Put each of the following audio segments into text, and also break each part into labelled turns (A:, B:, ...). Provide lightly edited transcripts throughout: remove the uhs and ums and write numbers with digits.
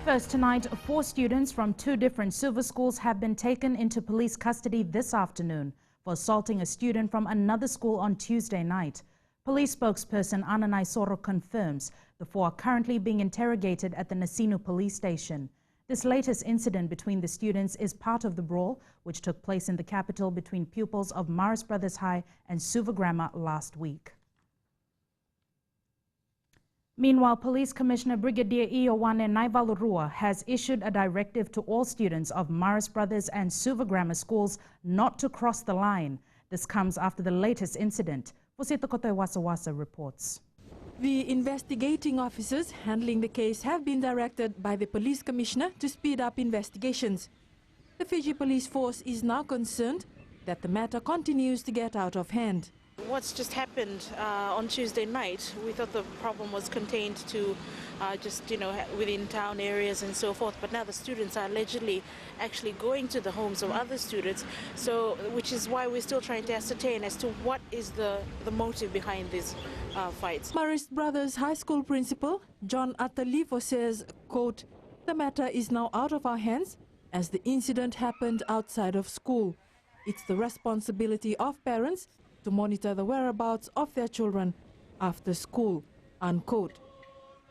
A: First tonight, 4 students from 2 different silver schools have been taken into police custody this afternoon for assaulting a student from another school on Tuesday night. Police spokesperson Ananai Soro confirms the 4 are currently being interrogated at the Nasinu police station. This latest incident between the students is part of the brawl which took place in the capital between pupils of Maris Brothers High and Suva Grammar last week. Meanwhile, Police Commissioner Brigadier Iowane Naivalurua has issued a directive to all students of Maris Brothers and Suva Grammar schools not to cross the line. This comes after the latest incident. Fusita Kotoe Wasawasa reports.
B: The investigating officers handling the case have been directed by the Police Commissioner to speed up investigations. The Fiji Police Force is now concerned that the matter continues to get out of hand.
C: What's just happened on Tuesday night, we thought the problem was contained to within town areas and so forth, but now the students are allegedly actually going to the homes of other students, so which is why we're still trying to ascertain as to what is the motive behind these fights.
B: Maris Brothers High School principal John Atalifo says, quote, "The matter is now out of our hands as the incident happened outside of school. It's the responsibility of parents to monitor the whereabouts of their children after school," unquote.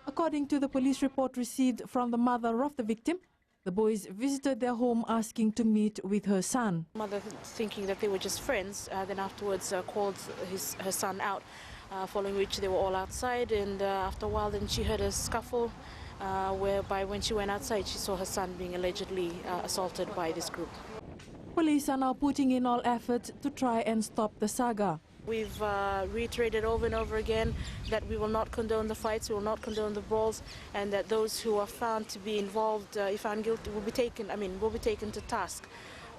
B: According to the police report received from the mother of the victim, the boys visited their home asking to meet with her son.
C: Mother, thinking that they were just friends, then afterwards called her son out, following which they were all outside, and after a while then she heard a scuffle, whereby when she went outside she saw her son being allegedly assaulted by this group.
B: Police are now putting in all efforts to try and stop the saga.
C: We've reiterated over and over again that we will not condone the fights, we will not condone the brawls, and that those who are found to be involved, if found guilty, will be taken to task.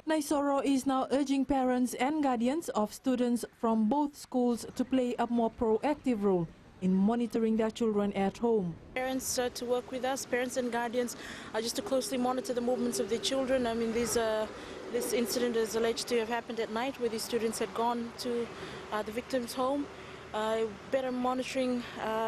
B: Naisoro is now urging parents and guardians of students from both schools to play a more proactive role in monitoring their children at home.
C: Parents to work with us, parents and guardians, just to closely monitor the movements of their children. I mean, this incident is alleged to have happened at night where these students had gone to the victim's home. Better monitoring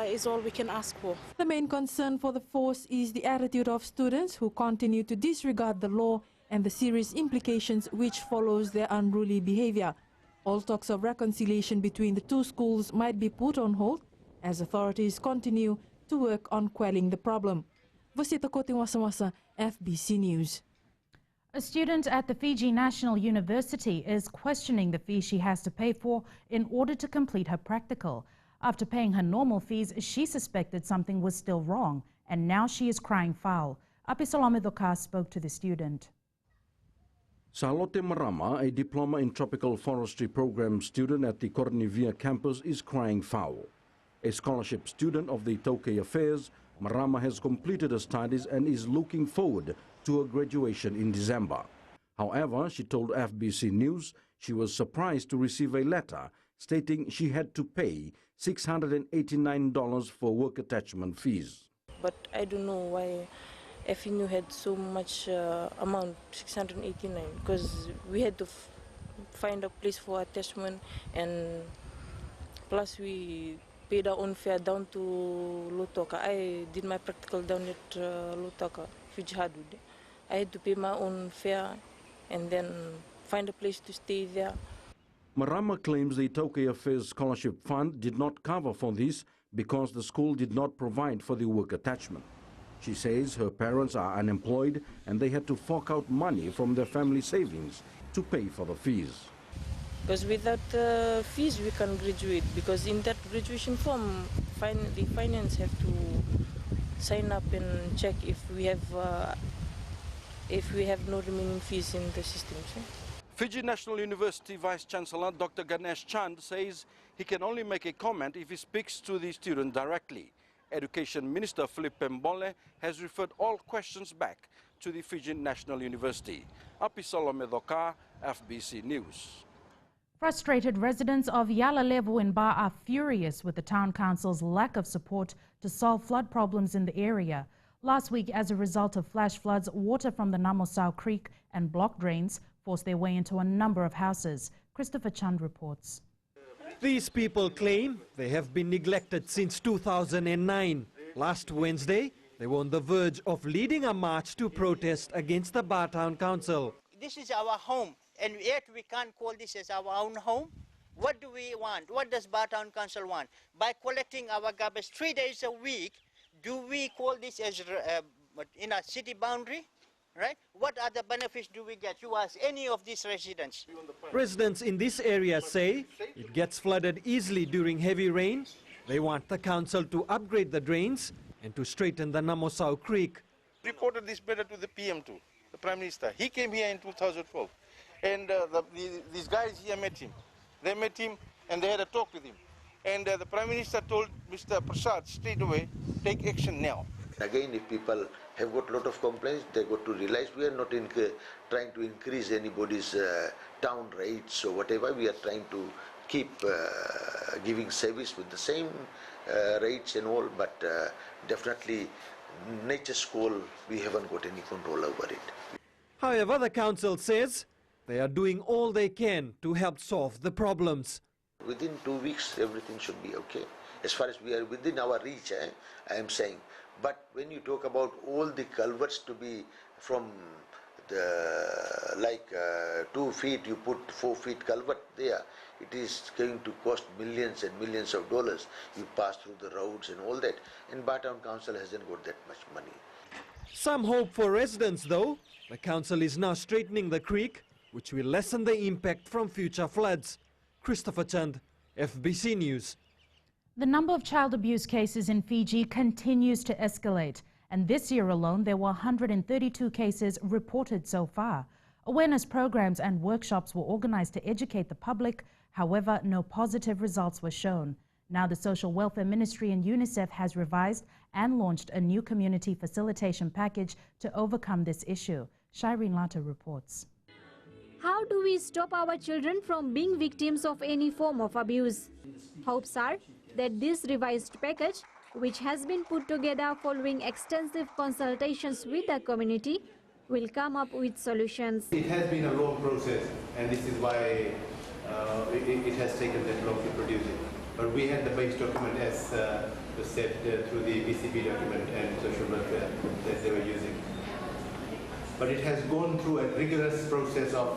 C: is all we can ask for.
B: The main concern for the force is the attitude of students who continue to disregard the law and the serious implications which follows their unruly behavior. All talks of reconciliation between the 2 schools might be put on hold as authorities continue to work on quelling the problem. Vasita Kotiwasawasa, FBC News.
A: A student at the Fiji National University is questioning the fee she has to pay for in order to complete her practical. After paying her normal fees, she suspected something was still wrong, and now she is crying foul. Apisalame Doka spoke to the student.
D: Salote Marama, a diploma in tropical forestry program student at the Cornivia campus, is crying foul. A scholarship student of the Tokay Affairs, Marama has completed her studies and is looking forward to her graduation in December. However, she told FBC News she was surprised to receive a letter stating she had to pay $689 for work attachment fees.
E: But I don't know why FNU had so much amount, 689, because we had to find a place for attachment, and plus we paid our own fare down to Lutoka. I did my practical down at Lutoka, Fiji Hadud. I had to pay my own fare and then find a place to stay there.
D: Marama claims the Tokay Affairs Scholarship Fund did not cover for this because the school did not provide for the work attachment. She says her parents are unemployed and they had to fork out money from their family savings to pay for the fees.
E: Because without fees we can graduate, because in that graduation form the finance have to sign up and check if we have no remaining fees in the system. So.
D: Fiji National University Vice Chancellor Dr. Ganesh Chand says he can only make a comment if he speaks to the student directly. Education Minister Philip Pembole has referred all questions back to the Fiji National University. Apisalome Doka, FBC News.
A: Frustrated residents of Yalalevu in Ba are furious with the town council's lack of support to solve flood problems in the area. Last week, as a result of flash floods, water from the Namosau Creek and block drains forced their way into a number of houses. Christopher Chand reports.
F: These people claim they have been neglected since 2009. Last Wednesday, They were on the verge of leading a march to protest against the Bartown Council.
G: This is our home, and yet we can't call this as our own home. What do we want? What does Bartown Council want? By collecting our garbage 3 days a week, do we call this as in a city boundary? Right? What other benefits do we get? You ask any of these residents.
F: Residents in this area say it gets flooded easily during heavy rain. They want the council to upgrade the drains and to straighten the Namosau Creek.
H: Reported this matter to the PM too, the Prime Minister. He came here in 2012, and these guys here met him. They met him and they had a talk with him. And the Prime Minister told Mr. Prasad straight away, take action now.
I: Again, if people have got a lot of complaints, they got to realize we are not trying to increase anybody's town rates or whatever. We are trying to keep giving service with the same rates and all, but definitely nature school, we haven't got any control over it.
F: However, the council says they are doing all they can to help solve the problems.
I: Within 2 weeks, everything should be okay. As far as we are within our reach, I am saying. But when you talk about all the culverts to be from the 2 feet, you put 4 feet culvert there, it is going to cost millions and millions of dollars. You pass through the roads and all that. And Bartown Council hasn't got that much money.
F: Some hope for residents though. The council is now straightening the creek, which will lessen the impact from future floods. Christopher Chand, FBC News.
A: The number of child abuse cases in Fiji continues to escalate, and this year alone there were 132 cases reported so far. Awareness programs and workshops were organized to educate the public. However, no positive results were shown. Now the Social Welfare Ministry and UNICEF has revised and launched a new community facilitation package to overcome this issue. Shireen Lata reports.
J: How do we stop our children from being victims of any form of abuse? Hopes are that this revised package, which has been put together following extensive consultations with the community, will come up with solutions.
K: It has been a long process, and this is why it has taken that long to produce it. But we had the base document as was said through the BCP document and social welfare that they were using. But it has gone through a rigorous process of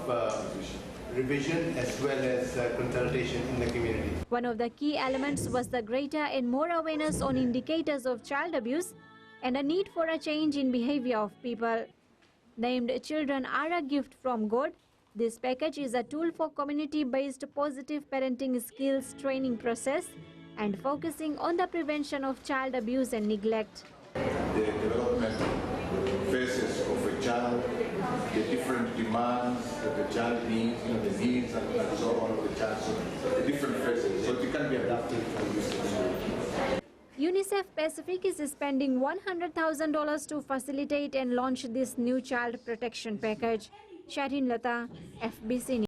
K: revision as well as consultation in the community.
J: One of the key elements was the greater and more awareness on indicators of child abuse and a need for a change in behavior of people. Named Children Are a Gift from God, this package is a tool for community-based positive parenting skills training process and focusing on the prevention of child abuse and neglect.
L: The development phases of a child, the different demands that the child needs, the needs and so on of the child, so the different phases, so it can be adapted to this.
J: UNICEF Pacific is spending $100,000 to facilitate and launch this new child protection package. Shireen Lata, FBC News.